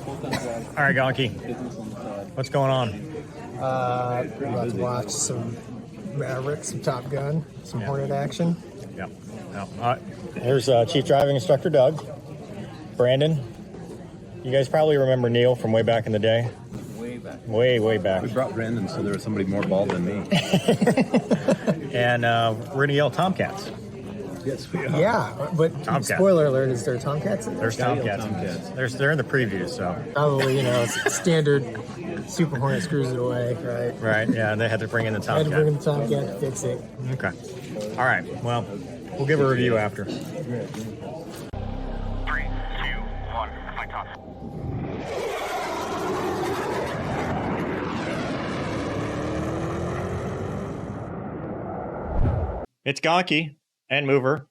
All right, Gonky. What's going on? About to watch some Maverick, some Top Gun, some Hornet action. Yep. Here's Chief Driving Instructor Doug. Brandon. You guys probably remember Neil from way back in the day. Way back. We brought Brandon, so there was somebody more bald than me. And we're going to yell Tomcats. Yes, we are. Yeah, but Tomcat. Spoiler alert, is there Tomcats in there? There's Tomcats. They're in the previews, so. Probably, it's standard Super Hornet screws it away, right? Right, yeah, they had to bring in the I had to Tomcat. bring in the Tomcat to fix it. Okay. All right, well, we'll give a review after. 3, 2, 1, fight off. It's Gonky and Mover.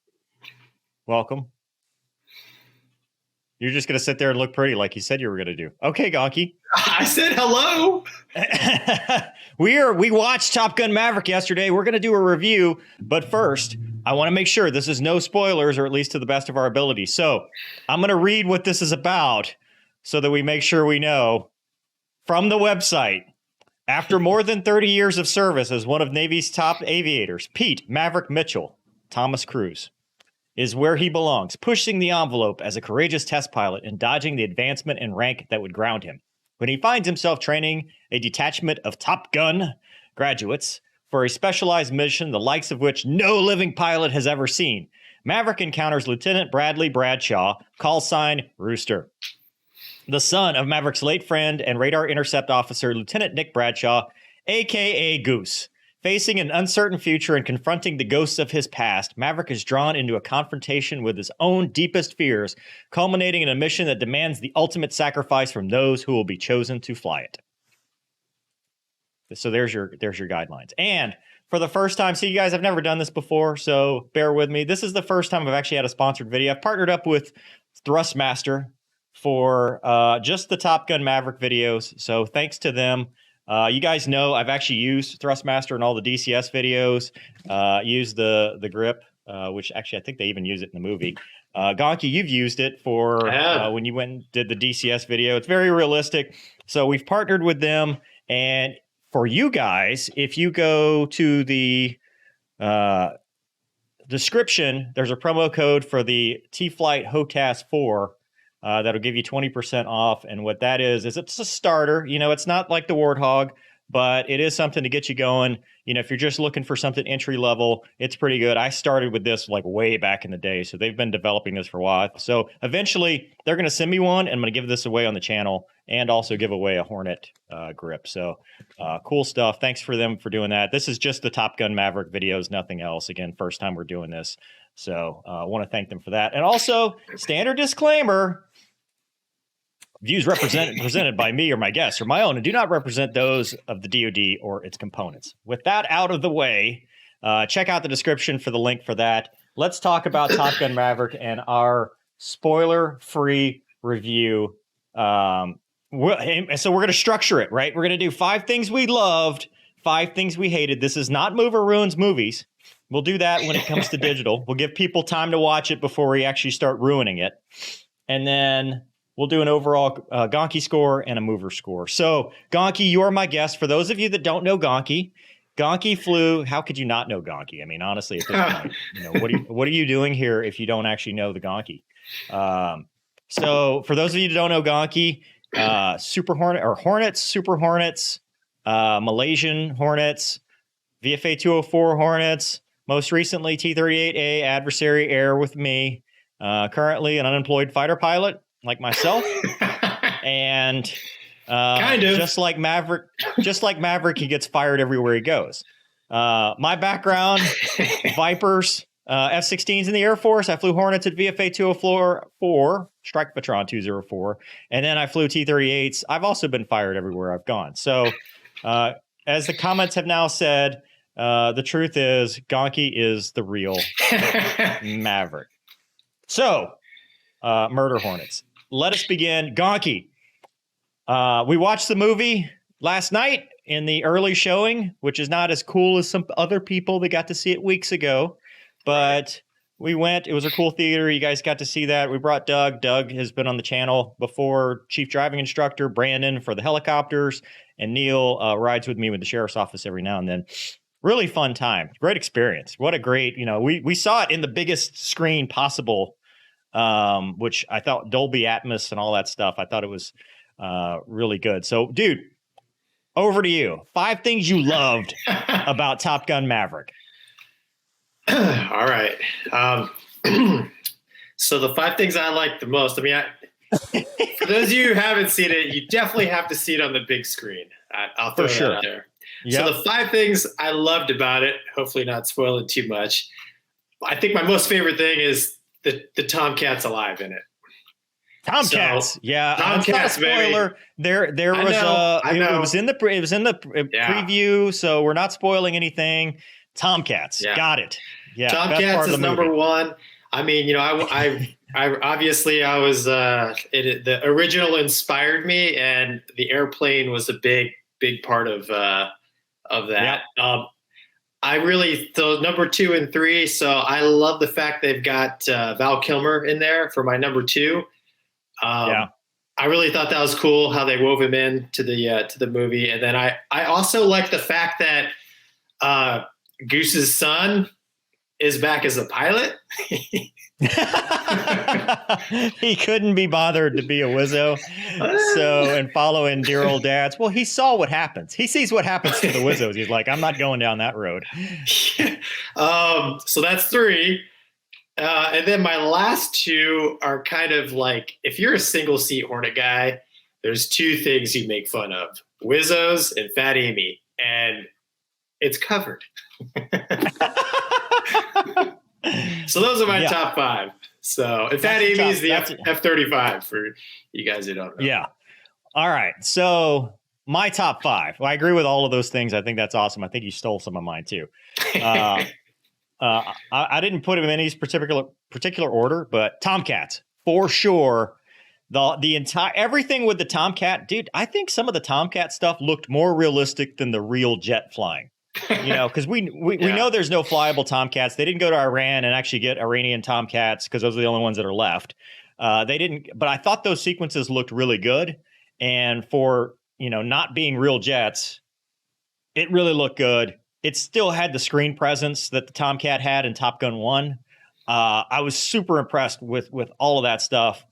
Welcome. You're just going to sit there and look pretty like you said you were going to do. Okay, Gonky. I said hello. We watched Top Gun Maverick yesterday. We're going to do a review, but first, I want to make sure this is no spoilers, or at least to the best of our ability. So I'm going to read what this is about so that we make sure we know from the website. After more than 30 years of service as one of Navy's top aviators, Pete Maverick Mitchell, Thomas Cruise, is where he belongs, pushing the envelope as a courageous test pilot and dodging the advancement and rank that would ground him. When he finds himself training a detachment of Top Gun graduates for a specialized mission, the likes of which no living pilot has ever seen, Maverick encounters Lieutenant Bradley Bradshaw, call sign Rooster, the son of Maverick's late friend and radar intercept officer, Lieutenant Nick Bradshaw, a.k.a. Goose. Facing an uncertain future and confronting the ghosts of his past, Maverick is drawn into a confrontation with his own deepest fears, culminating in a mission that demands the ultimate sacrifice from those who will be chosen to fly it. So there's your guidelines. And for the first time, see, you guys, I've never done this before, so bear with me. This is the first time I've actually had a sponsored video. I've partnered up with Thrustmaster for just the Top Gun Maverick videos. So thanks to them. You guys know I've actually used Thrustmaster in all the DCS videos, used the grip, which actually I think they even use it in the movie. Gonky, you've used it for when you went and did the DCS video. It's very realistic. So we've partnered with them. And for you guys, if you go to the description, there's a promo code for the T-Flight HOTAS 4. That'll give you 20% off. And what that is it's a starter. It's not like the Warthog, but it is something to get you going. If you're just looking for something entry level, it's pretty good. I started with this like way back in the day. So they've been developing this for a while. So eventually they're going to send me one, and I'm going to give this away on the channel and also give away a Hornet grip. So cool stuff. Thanks for them for doing that. This is just the Top Gun Maverick videos, nothing else. Again, first time we're doing this. So I want to thank them for that. And also, standard disclaimer, views presented by me or my guests or my own and do not represent those of the DoD or its components. With that out of the way, check out the description for the link for that. Let's talk about Top Gun Maverick and our spoiler-free review. So we're going to structure it, right? We're going to do 5 things we loved, 5 things we hated. This is not Mover Ruins Movies. We'll do that when it comes to digital. We'll give people time to watch it before we actually start ruining it. And then we'll do an overall Gonky score and a Mover score. So, Gonky, you are my guest. For those of you that don't know Gonky flew. How could you not know Gonky? I mean, honestly, at this point, what are you doing here if you don't actually know the Gonky? So, for those of you that don't know Gonky, Super Hornet or Hornets, Super Hornets, Malaysian Hornets, VFA 204 Hornets. Most recently, T-38A adversary air with me. Currently, an unemployed fighter pilot like myself, and kind of just like Maverick, he gets fired everywhere he goes. My background: Vipers, F-16s in the Air Force. I flew Hornets at VFA 204, Strike Patron 204, and then I flew T-38s. I've also been fired everywhere I've gone. So, as the comments have now said, the truth is Gonky is the real Maverick. So, Murder Hornets. Let us begin. Gonky, we watched the movie last night in the early showing, which is not as cool as some other people that got to see it weeks ago. But we went. It was a cool theater. You guys got to see that. We brought Doug. Doug has been on the channel before, chief driving instructor, Brandon for the helicopters, and Neil rides with me with the sheriff's office every now and then. Really fun time. Great experience. What a great, we saw it in the biggest screen possible, which I thought Dolby Atmos and all that stuff. I thought it was really good. So, dude, over to you. 5 things you loved about Top Gun Maverick. All right. So the 5 things I like the most. I mean, for those of you who haven't seen it, you definitely have to see it on the big screen. I'll throw that out there. Yep. So the 5 things I loved about it, hopefully not spoiling too much. I think my most favorite thing is the Tomcats alive in it. Tomcats, so, yeah. Tomcats, not a spoiler. Baby. There was it was in the preview, so we're not spoiling anything. Tomcats, got it. Yeah, Tomcats is number 1. I mean, I obviously I was the original inspired me, and the airplane was a big part of that. Yep. I really so number 2 and 3. So I love the fact they've got Val Kilmer in there for my number 2. I really thought that was cool how they wove him in to the movie, and then I also like the fact that Goose's son is back as a pilot. He couldn't be bothered to be a wizzo, and following dear old dads. Well, he saw what happens. He sees what happens to the wizzos. He's like, I'm not going down that road. So that's 3. And then my last 2 are kind of like, if you're a single seat Hornet guy, there's 2 things you make fun of: Wizzos and Fat Amy, and it's covered. So those are my top 5. So and Fat Amy is the F-35 for you guys who don't know. Yeah. All right. So my top 5. Well, I agree with all of those things. I think that's awesome. I think you stole some of mine too. I didn't put them in any particular order, but Tomcats for sure. The entire everything with the Tomcat, dude. I think some of the Tomcat stuff looked more realistic than the real jet flying. Because we know there's no flyable Tomcats. They didn't go to Iran and actually get Iranian Tomcats because those are the only ones that are left. They didn't, but I thought those sequences looked really good. And for not being real jets, it really looked good. It still had the screen presence that the Tomcat had in Top Gun 1. I was super impressed with all of that stuff.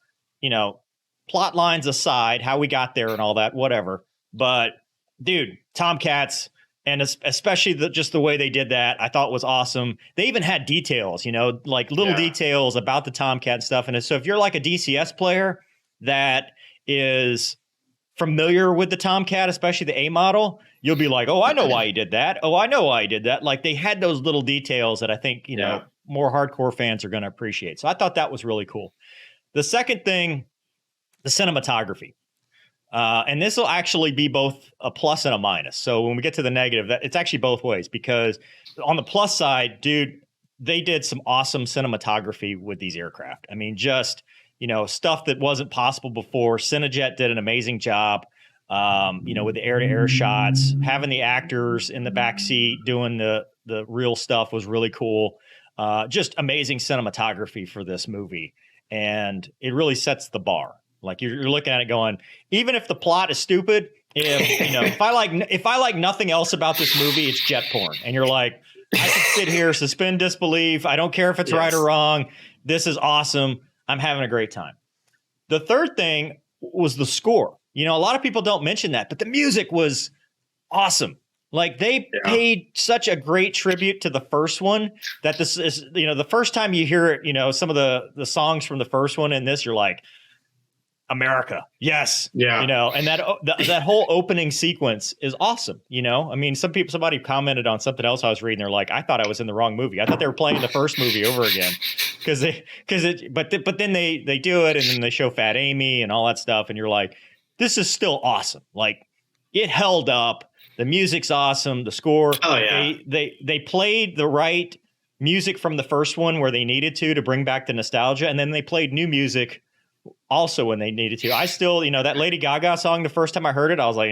Plot lines aside, how we got there and all that, whatever. But dude, Tomcats, and especially just the way they did that, I thought was awesome. They even had details, like little details about the Tomcat stuff. And so if you're like a DCS player that is familiar with the Tomcat, especially the A model, you'll be like, oh, I know why he did that. Oh, I know why he did that. Like they had those little details that I think, more hardcore fans are going to appreciate. So I thought that was really cool. The second thing, the cinematography. And this will actually be both a plus and a minus. So when we get to the negative, it's actually both ways, because on the plus side, dude, they did some awesome cinematography with these aircraft. I mean, just, stuff that wasn't possible before. Cinejet did an amazing job, with the air-to-air shots. Having the actors in the backseat doing the real stuff was really cool. Just amazing cinematography for this movie. And it really sets the bar. Like you're looking at it going, even if the plot is stupid, if I like nothing else about this movie, it's jet porn. And you're like, I can sit here, suspend disbelief. I don't care if it's right or wrong. This is awesome. I'm having a great time. The third thing was the score. A lot of people don't mention that, but the music was awesome. Like they paid such a great tribute to the first one that this is, the first time you hear it, some of the songs from the first one in this, you're like, America. Yes. Yeah. And that whole opening sequence is awesome. I mean, somebody commented on something else I was reading. They're like, I thought I was in the wrong movie. I thought they were playing the first movie over again but then they do it and then they show Fat Amy and all that stuff. And you're like, this is still awesome. Like it held up. The music's awesome. The score. Oh yeah. They played the right music from the first one where they needed to bring back the nostalgia. And then they played new music also when they needed to. I still, that Lady Gaga song, the first time I heard it, I was like,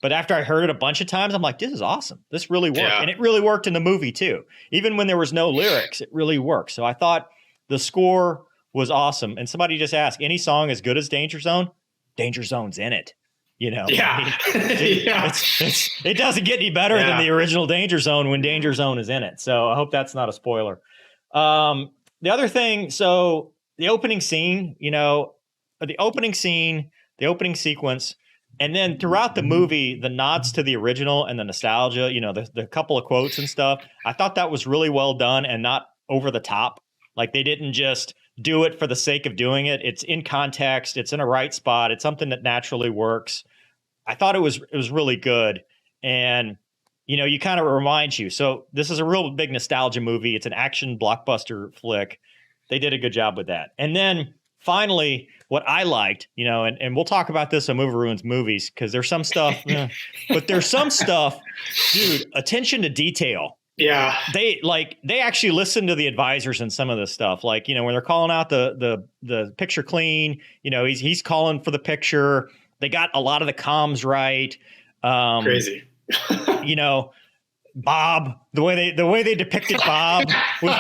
But after I heard it a bunch of times, I'm like, this is awesome. This really worked. Yeah. And it really worked in the movie too. Even when there was no lyrics, it really worked. So I thought the score was awesome. And somebody just asked, any song as good as Danger Zone? Danger Zone's in it. Yeah. It doesn't get any better than the original Danger Zone when Danger Zone is in it. So I hope that's not a spoiler. The other thing, so the opening scene, the opening sequence, and then throughout the movie, the nods to the original and the nostalgia, the couple of quotes and stuff, I thought that was really well done and not over the top. Like they didn't just do it for the sake of doing it. It's in context. It's in a right spot. It's something that naturally works. I thought it was really good. And, you kind of reminds you. So this is a real big nostalgia movie. It's an action blockbuster flick. They did a good job with that. And then finally, what I liked, and we'll talk about this on Movie Ruins Movies, because there's some stuff, but there's some stuff, dude, attention to detail. Yeah. They actually listen to the advisors and some of this stuff. Like, when they're calling out the picture clean, he's calling for the picture. They got a lot of the comms right. Crazy. Bob, the way they depicted Bob was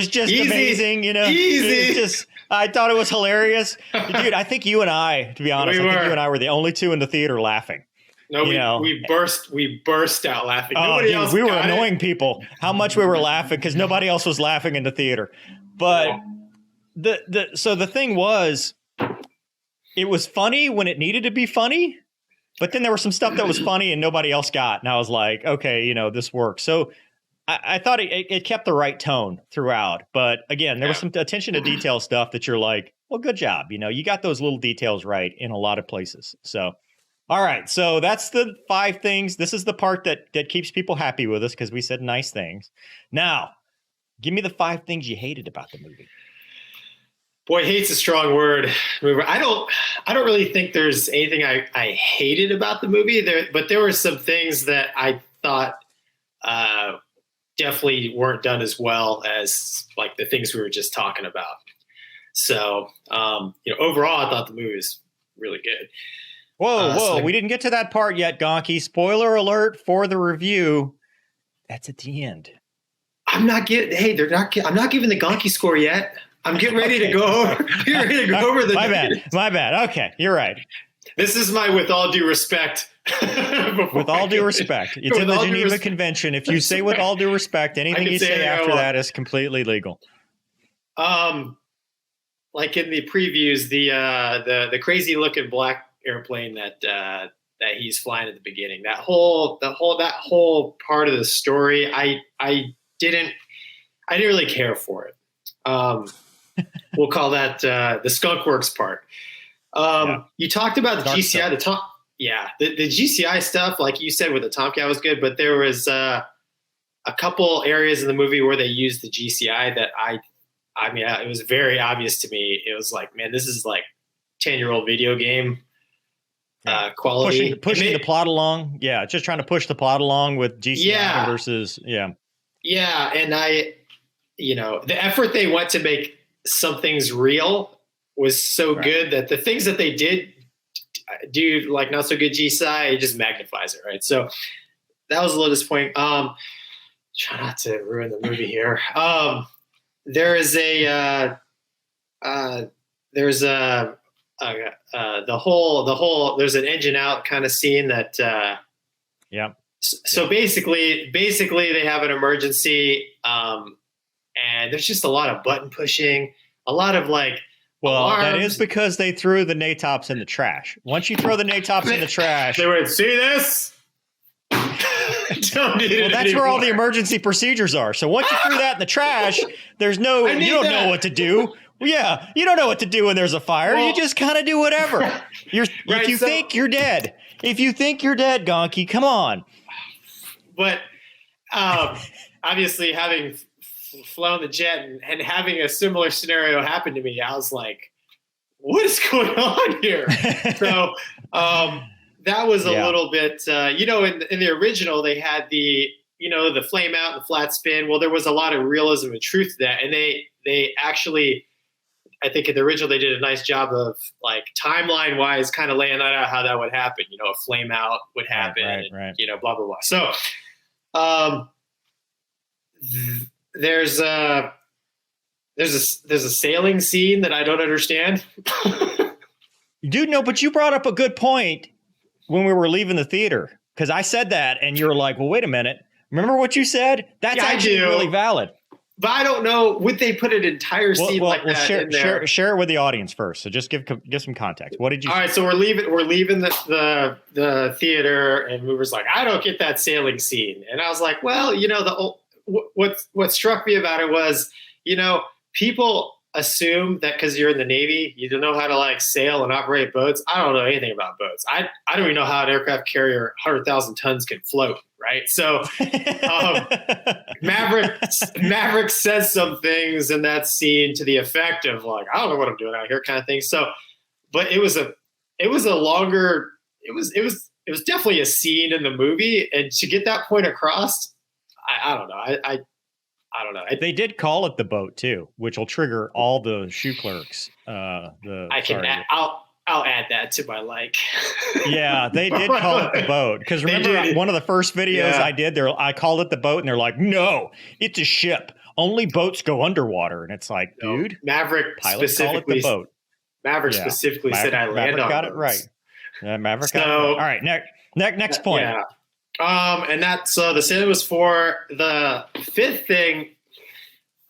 just Easy. Easy. Easy. I thought it was hilarious. Dude, I think you and I, to be honest, I think you and I were the only two in the theater laughing. No, we burst out laughing. Nobody else we were got annoying people how much we were laughing because nobody else was laughing in the theater. But so the thing was, it was funny when it needed to be funny, but then there was some stuff that was funny and nobody else got. And I was like, okay, this works. So I thought it kept the right tone throughout. But again, there was some attention to detail stuff that you're like, well, good job. You got those little details right in a lot of places. So, all right. So that's the 5 things. This is the part that keeps people happy with us because we said nice things. Now, give me the 5 things you hated about the movie. Boy, hate's a strong word. I don't really think there's anything I hated about the movie but there were some things that I thought definitely weren't done as well as like the things we were just talking about. So, overall, I thought the movie was really good. Whoa, we didn't get to that part yet, Gonky. Spoiler alert for the review. That's at the end. I'm not giving the Gonky score yet. I'm getting ready to go over. The. My bad. Okay, you're right. This is my with all due respect. With all due respect, it's in the Geneva Convention. If you say with all due respect, anything you say after that is completely legal. Like in the previews, the crazy looking black airplane that he's flying at the beginning. That whole part of the story, I didn't really care for it. We'll call that the Skunk Works part. You talked about the GCI, the GCI stuff, like you said with the Tomcat was good, but there was a couple areas in the movie where they used the GCI that it was very obvious to me. It was like, man, this is like 10-year-old video game quality. Pushing the plot along. Yeah, just trying to push the plot along with GCI versus, Yeah, and the effort they went to make some things real was so good that the things that they did do, like not so good GCI, it just magnifies it, right? So that was a little disappointing. Try not to ruin the movie here. There's the whole there's an engine out kind of scene that So basically they have an emergency, and there's just a lot of button pushing, a lot of like. Well, alarms. that is because they threw the NATOPs in the trash. Once you throw the NATOPs in the trash, they would see this. Don't need it that's anymore. where all the emergency procedures are. So once you threw that in the trash, there's no. You don't know what to do. Yeah, you don't know what to do when there's a fire. You just kind of do whatever. If you think you're dead, Gonky, come on. But obviously, having flown the jet and having a similar scenario happen to me, I was like, what is going on here? So that was a little bit, in the original, they had the flame out and the flat spin. Well, there was a lot of realism and truth to that. And they actually, I think in the original they did a nice job of like timeline wise, kind of laying that out how that would happen. You know, a flame out would happen, right. you know, blah blah blah. So, there's a sailing scene that I don't understand. Dude, no, but you brought up a good point when we were leaving the theater, because I said that and you're like, well, wait a minute. Remember what you said? That's actually really valid. But I don't know, would they put an entire scene that in there? Share it with the audience first. So just give some context. What did you? All right, so we're leaving the theater, and Mover's like, I don't get that sailing scene, and I was like, well, you know, what struck me about it was, you know, people assume that because you're in the Navy, you don't know how to like sail and operate boats. I don't know anything about boats. I don't even know how an aircraft carrier 100,000 tons can float. Right. So Maverick says some things in that scene to the effect of like, I don't know what I'm doing out here kind of thing. So, but it was definitely a scene in the movie. And to get that point across, I don't know. I don't know. They did call it the boat too, which will trigger all the shoe clerks. I'll add that to my like. Yeah, they did call it the boat, because remember one of the first videos I did there, I called it the boat, and they're like, "No, it's a ship. Only boats go underwater." And it's like, dude, Maverick specifically call it the boat. Maverick specifically said I land on got boats. It right. Yeah, Maverick got it right. All right, next point. Yeah. And the sailing was for the fifth thing.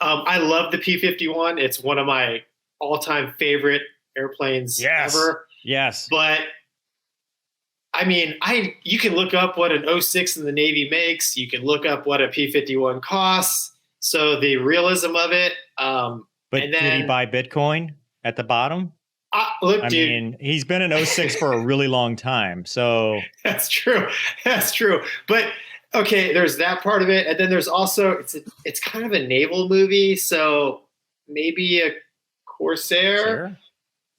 I love the P-51. It's one of my all-time favorite airplanes ever. Yes. But I mean, you can look up what an 06 in the Navy makes. You can look up what a P-51 costs. So the realism of it. But did he buy Bitcoin at the bottom? Look, I dude, mean, he's been in 06 for a really long time. So that's true. But okay, there's that part of it, and then there's also it's kind of a naval movie, so maybe a Corsair. Sure.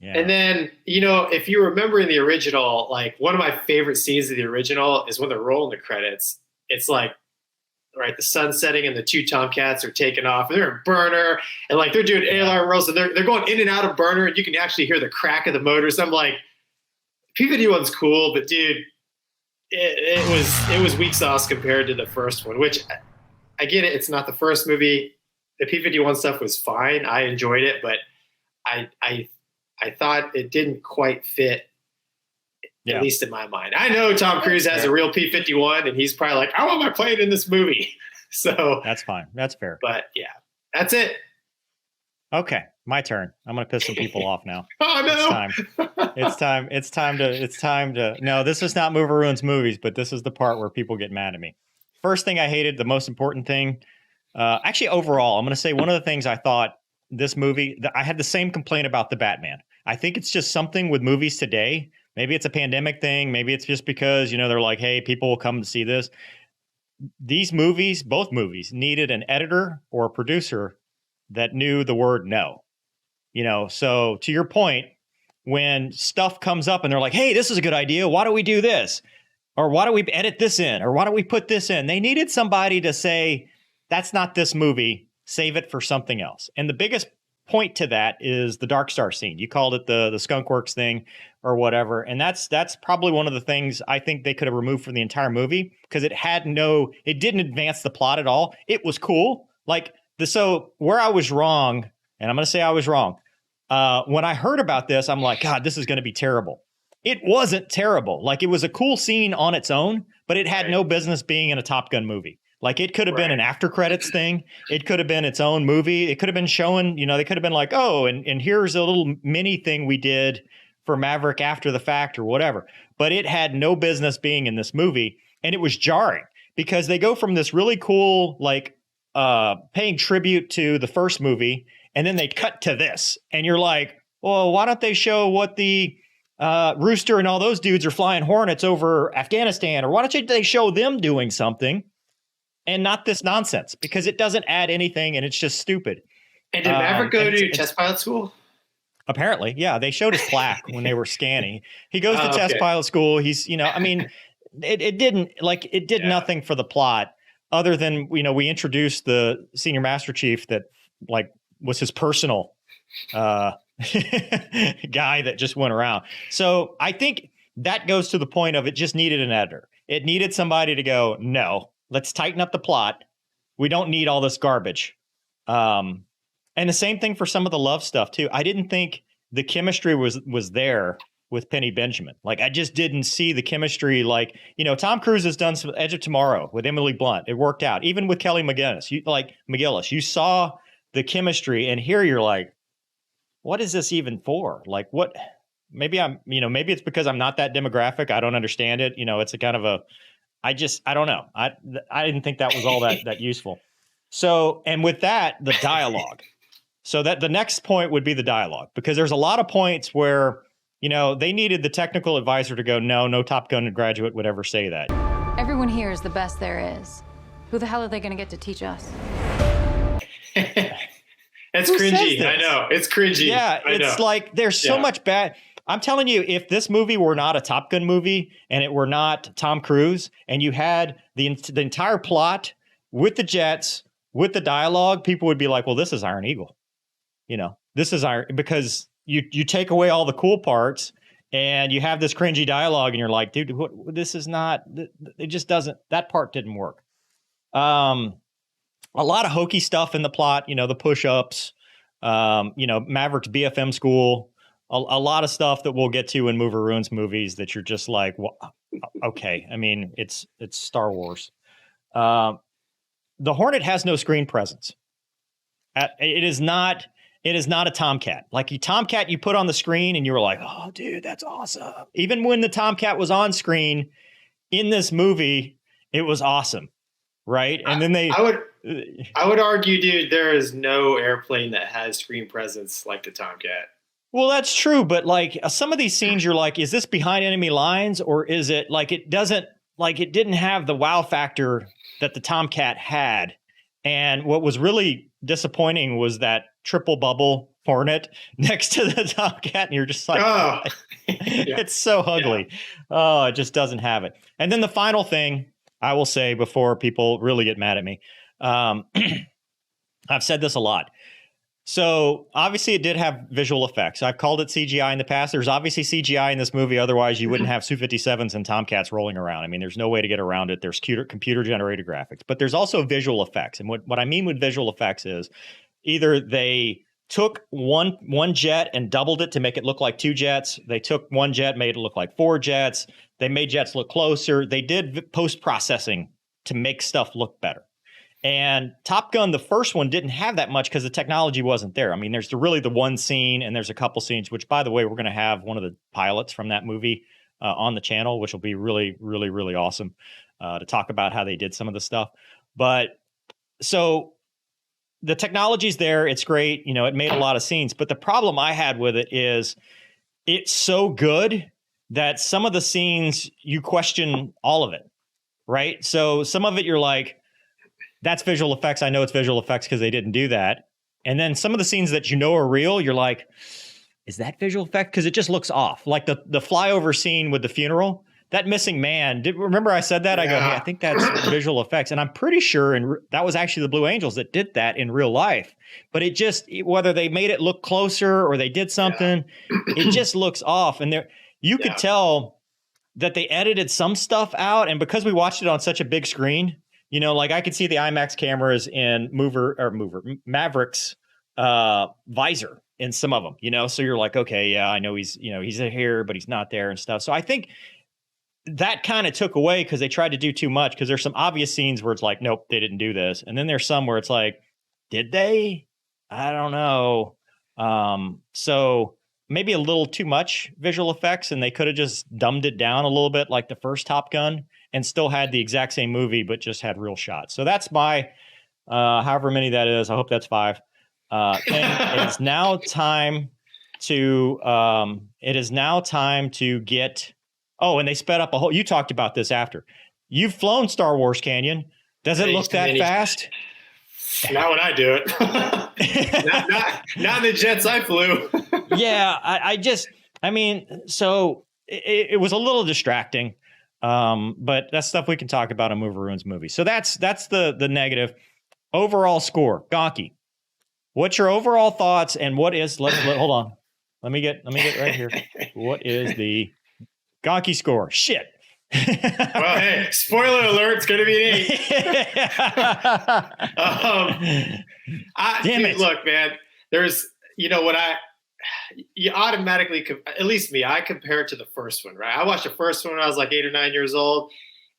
Yeah. And then, you know, if you remember in the original, like one of my favorite scenes of the original is when they're rolling the credits. It's like, right, the sun's setting and the two Tomcats are taking off, and they're in burner, and like they're doing ALR rolls, and they're going in and out of burner, and you can actually hear the crack of the motors. I'm like, P-51's cool, but dude, it was weak sauce compared to the first one, which I get it. It's not the first movie. The P-51 stuff was fine. I enjoyed it, but I thought it didn't quite fit, at least in my mind. I know Tom Cruise has a real P-51, and he's probably like, I want my plane in this movie. So that's fine. That's fair. But yeah, that's it. Okay, my turn. I'm going to piss some people off now. Oh no! It's time to. No, this is not Mover Ruins Movies, but this is the part where people get mad at me. First thing I hated, the most important thing. Actually, overall, I'm going to say one of the things I thought this movie. I had the same complaint about the Batman. I think it's just something with movies today. Maybe it's a pandemic thing. Maybe it's just because, you know, they're like, hey, people will come to see this. These movies, both movies, needed an editor or a producer that knew the word no. You know, so to your point, when stuff comes up and they're like, hey, this is a good idea. Why don't we do this? Or why don't we edit this in? Or why don't we put this in? They needed somebody to say, that's not this movie. Save it for something else. And the biggest point to that is the Dark Star scene. You called it the Skunk Works thing or whatever. And that's probably one of the things I think they could have removed from the entire movie, because it didn't advance the plot at all. It was cool. So where I was wrong, and I'm going to say I was wrong. When I heard about this, I'm like, God, this is going to be terrible. It wasn't terrible. Like, it was a cool scene on its own, but it had no business being in a Top Gun movie. Like, it could have been an after credits thing. It could have been its own movie. It could have been showing, you know, they could have been like, oh, and here's a little mini thing we did for Maverick after the fact or whatever. But it had no business being in this movie. And it was jarring because they go from this really cool, like, paying tribute to the first movie, and then they cut to this. And you're like, well, why don't they show what the Rooster and all those dudes are flying Hornets over Afghanistan? Or why don't they show them doing something? And not this nonsense, because it doesn't add anything and it's just stupid. And did Maverick go to test pilot school? Apparently, yeah. They showed his plaque when they were scanning. He goes to test pilot school. He's, you know, I mean, it did nothing for the plot other than, you know, we introduced the senior master chief that like was his personal guy that just went around. So I think that goes to the point of it just needed an editor. It needed somebody to go, no, let's tighten up the plot. We don't need all this garbage. And the same thing for some of the love stuff too. I didn't think the chemistry was there with Penny Benjamin. Like, I just didn't see the chemistry. Like, Tom Cruise has done some Edge of Tomorrow with Emily Blunt. It worked out. Even with Kelly McGillis, you saw the chemistry, and here you're like, what is this even for? Like, what? Maybe maybe it's because I'm not that demographic. I don't understand it. It's a kind of I don't know. I didn't think that was all that useful. So, and with that, the dialogue. So that the next point would be the dialogue, because there's a lot of points where, they needed the technical advisor to go, no Top Gun graduate would ever say that. Everyone here is the best there is. Who the hell are they going to get to teach us? It's cringy. I know. It's cringy. Yeah, it's like there's so much bad. I'm telling you, if this movie were not a Top Gun movie and it were not Tom Cruise, and you had the entire plot with the jets, with the dialogue, people would be like, well, this is Iron Eagle. This is because you take away all the cool parts and you have this cringy dialogue and you're like, dude, this is not, it just doesn't, that part didn't work. A lot of hokey stuff in the plot, the push-ups, Maverick's BFM school, a lot of stuff that we'll get to in Mover Ruins movies that you're just like, well, okay. I mean, it's Star Wars. The Hornet has no screen presence. It is not a Tomcat. Like Tomcat you put on the screen and you were like, oh, dude, that's awesome. Even when the Tomcat was on screen in this movie, it was awesome. Right. And then I would argue, dude, there is no airplane that has screen presence like the Tomcat. Well, that's true. But like some of these scenes, you're like, is this behind enemy lines, or is it like it didn't have the wow factor that the Tomcat had? And what was really disappointing was that triple bubble Hornet next to the Tomcat. And you're just like, oh. It's so ugly. Yeah. Oh, it just doesn't have it. And then the final thing I will say before people really get mad at me. I've said this a lot. So obviously it did have visual effects. I've called it CGI in the past. There's obviously CGI in this movie. Otherwise you wouldn't have Su-57s and Tomcats rolling around. I mean, there's no way to get around it. There's computer generated graphics, but there's also visual effects. And what I mean with visual effects is either they took one jet and doubled it to make it look like two jets. They took one jet, made it look like four jets. They made jets look closer. They did post-processing to make stuff look better. And Top Gun, the first one, didn't have that much because the technology wasn't there. I mean, there's really the one scene, and there's a couple scenes, which, by the way, we're going to have one of the pilots from that movie on the channel, which will be really, really, really awesome to talk about how they did some of the stuff. But so the technology's there. It's great. It made a lot of scenes. But the problem I had with it is it's so good that some of the scenes you question all of it, right? So some of it you're like, that's visual effects. I know it's visual effects because they didn't do that. And then some of the scenes that are real, you're like, is that visual effect? Because it just looks off. Like the flyover scene with the funeral, that missing man. Remember I said that? Yeah. I go, hey, I think that's visual effects. And I'm pretty sure that was actually the Blue Angels that did that in real life. But it just, whether they made it look closer or they did something, it just looks off. And you could tell that they edited some stuff out. And because we watched it on such a big screen, like I could see the IMAX cameras in Maverick's visor in some of them, so you're like, okay, yeah, I know he's here, but he's not there and stuff. So I think that kind of took away because they tried to do too much, because there's some obvious scenes where it's like, nope, they didn't do this. And then there's some where it's like, did they? I don't know. So maybe a little too much visual effects, and they could have just dumbed it down a little bit like the first Top Gun, and still had the exact same movie, but just had real shots. So that's my, however many that is. I hope that's 5. And it is now time to get, and they sped up you talked about this after. You've flown Star Wars Canyon. Does it look that fast? Not when I do it. not in the jets I flew. Yeah, so it was a little distracting. But that's stuff we can talk about in Mover Ruins movie. So that's the negative. Overall score, Gonky. What's your overall thoughts, and what is? Hold on. Let me get right here. What is the Gonky score? Shit. Well, hey, spoiler alert, it's going to be an 8. Damn it. Look, man, there's, you automatically, at least me, I compare it to the first one, right? I watched the first one when I was like 8 or 9 years old.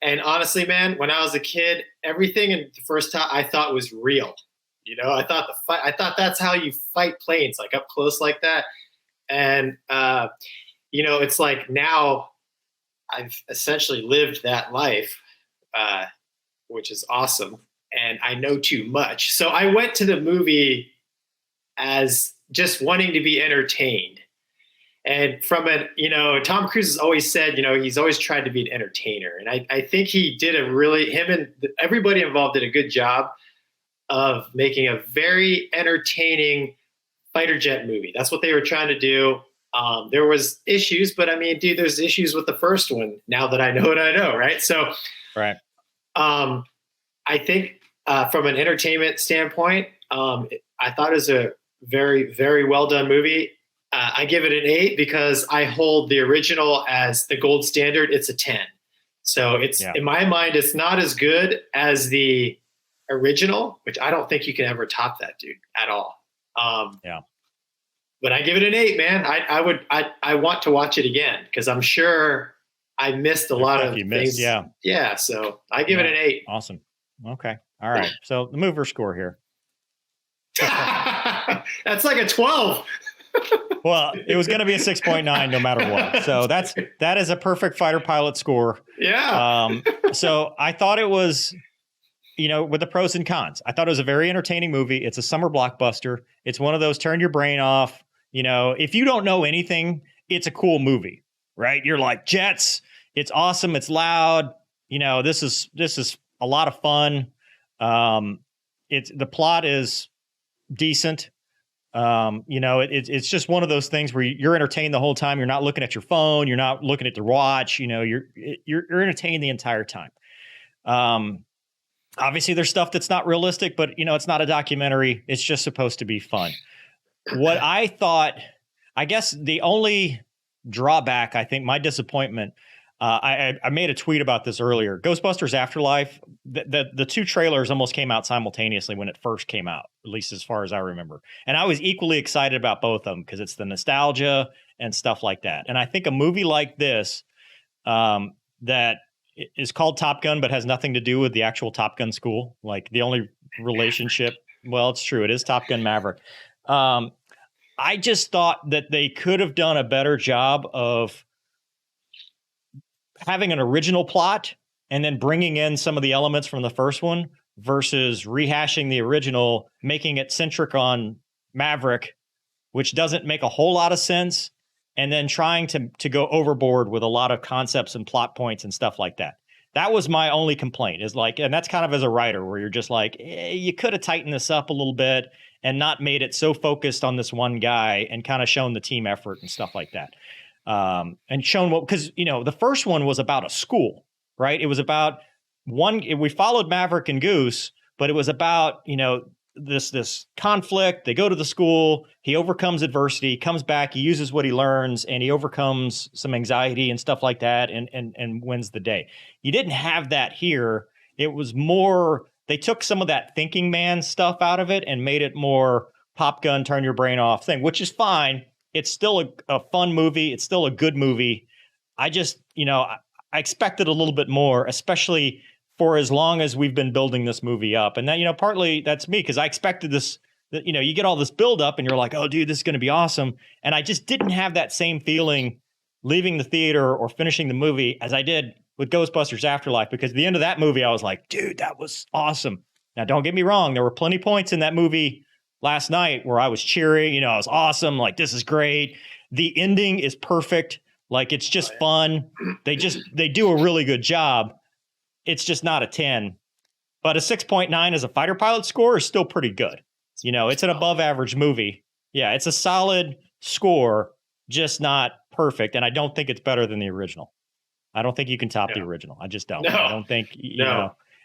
And honestly, man, when I was a kid, everything in the first time I thought was real. I thought that's how you fight planes, like up close like that. And, it's like now I've essentially lived that life, which is awesome. And I know too much. So I went to the movie as just wanting to be entertained. And Tom Cruise has always said, he's always tried to be an entertainer. And I think he did him and everybody involved did a good job of making a very entertaining fighter jet movie. That's what they were trying to do. There was issues, but I mean, dude, there's issues with the first one now that I know what I know, right? So, right. I think from an entertainment standpoint, I thought it was a very, very well done movie. I give it an 8 because I hold the original as the gold standard. It's a 10. So in my mind, it's not as good as the original, which I don't think you can ever top that, dude, at all. But I give it an 8, man. I want to watch it again because I'm sure I missed a lot of things. Yeah. So I give it an 8. Awesome. Okay. All right. So the mover score here. That's like a 12. Well, it was going to be a 6.9 no matter what. So that is a perfect fighter pilot score. Yeah. So I thought it was, with the pros and cons. I thought it was a very entertaining movie. It's a summer blockbuster. It's one of those turn your brain off. If you don't know anything, it's a cool movie, right? You're like, jets, it's awesome, it's loud. This is a lot of fun. The plot is decent. It's just one of those things where you're entertained the whole time. You're not looking at your phone. You're not looking at your watch. You're entertained the entire time. Obviously, there's stuff that's not realistic, but it's not a documentary. It's just supposed to be fun. What I thought, I guess, the only drawback, I think, my disappointment. I made a tweet about this earlier. Ghostbusters Afterlife, the two trailers almost came out simultaneously when it first came out, at least as far as I remember. And I was equally excited about both of them because it's the nostalgia and stuff like that. And I think a movie like this that is called Top Gun but has nothing to do with the actual Top Gun school, like the only relationship, well, it's true, it is Top Gun Maverick. I just thought that they could have done a better job of having an original plot and then bringing in some of the elements from the first one versus rehashing the original, making it centric on Maverick, which doesn't make a whole lot of sense, and then trying to go overboard with a lot of concepts and plot points and stuff like that. That was my only complaint, is like, and that's kind of as a writer where you're just like, you could have tightened this up a little bit and not made it so focused on this one guy and kind of shown the team effort and stuff like that. And shown what, because, the first one was about a school, right? It was about we followed Maverick and Goose, but it was about, this conflict. They go to the school, he overcomes adversity, comes back, he uses what he learns, and he overcomes some anxiety and stuff like that and wins the day. You didn't have that here. It was more, they took some of that thinking man stuff out of it and made it more pop gun, turn your brain off thing, which is fine. It's still a fun movie. It's still a good movie. I just, I expected a little bit more, especially for as long as we've been building this movie up. And that, partly that's me, because I expected this, that, you get all this build up and you're like, oh, dude, this is going to be awesome. And I just didn't have that same feeling leaving the theater or finishing the movie as I did with Ghostbusters Afterlife, because at the end of that movie, I was like, dude, that was awesome. Now, don't get me wrong. There were plenty of points in that movie last night where I was cheering, I was awesome. Like, this is great. The ending is perfect. Like, it's just fun. They do a really good job. It's just not a 10, but a 6.9 as a fighter pilot score is still pretty good. It's an above average movie. Yeah. It's a solid score, just not perfect. And I don't think it's better than the original. I don't think you can top the original. I just don't. No. I don't think,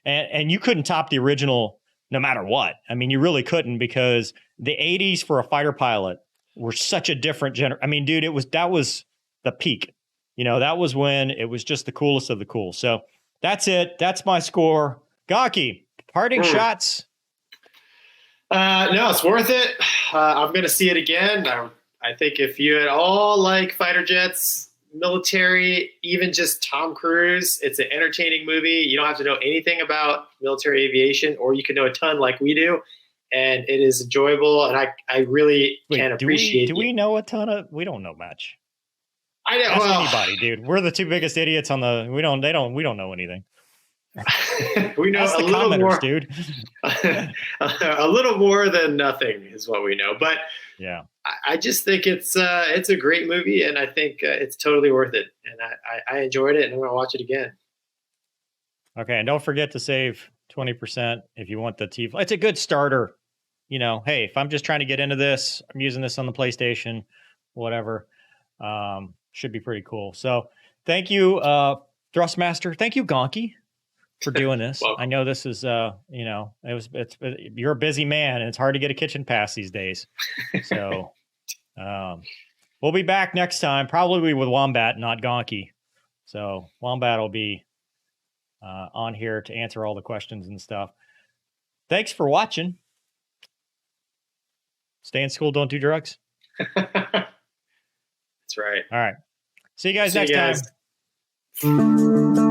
and you couldn't top the original no matter what. I mean, you really couldn't, because the 80s for a fighter pilot were such a different I mean, dude, that was the peak. You know, that was when it was just the coolest of the cool. So that's it. That's my score. Gaki, parting shots. No, it's worth it. I'm going to see it again. I think if you at all like fighter jets, military, even just Tom Cruise, it's an entertaining movie. You don't have to know anything about military aviation, or you can know a ton like we do. And it is enjoyable. And I really can appreciate it. Do we know a ton of, we don't know much. I know. Ask anybody, dude. We're the two biggest idiots on the, we don't know anything. We know That's a the little commenters, more, dude. a little more than nothing is what we know. But yeah, I just think it's a great movie, and I think it's totally worth it. And I enjoyed it, and I'm going to watch it again. Okay, and don't forget to save 20% if you want the T. It's a good starter. You know, hey, if I'm just trying to get into this, I'm using this on the PlayStation, whatever. Should be pretty cool. So thank you, Thrustmaster. Thank you, Gonky, for doing this. I know this is, you know, you're a busy man, and it's hard to get a kitchen pass these days. So we'll be back next time, probably with Wombat, not Gonky. So Wombat will be on here to answer all the questions and stuff. Thanks for watching. Stay in school, don't do drugs. That's right. All right. See you guys See next you guys. time.